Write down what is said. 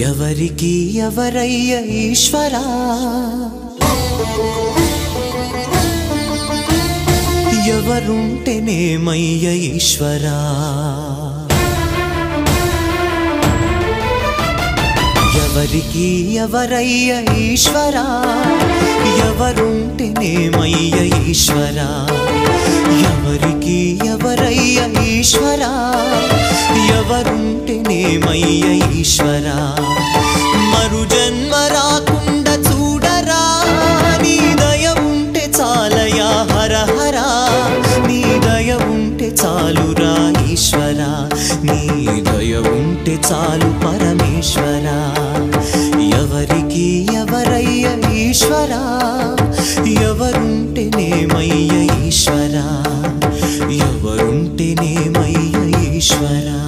ఎవరికి ఎవరయ్య ఈశ్వరా ఎవరుంటేనేమయ్య ఈశ్వరా ఎవరికి ఎవరయ్య ఈశ్వరా ఎవరుంటేనేమయ్య ఈశ్వరా ఎవరికి ఎవరయ్య ఈశ్వరా ఎవరుంటేనేమయ్య ఈశ్వరా మరు జన్మ రాకుండా చూడరా నీ దయ ఉంటే చాలయా హర హరా నీ దయ ఉంటే చాలురా ఈశ్వరా నీ దయ ఉంటే చాలు పరమేశ్వరా ఎవరికి ఎవరయ్య ఈశ్వరా ఎవరుంటేనేమయ్య ఈశ్వరా ఎవరుంటేనేమయ్య ఈశ్వరా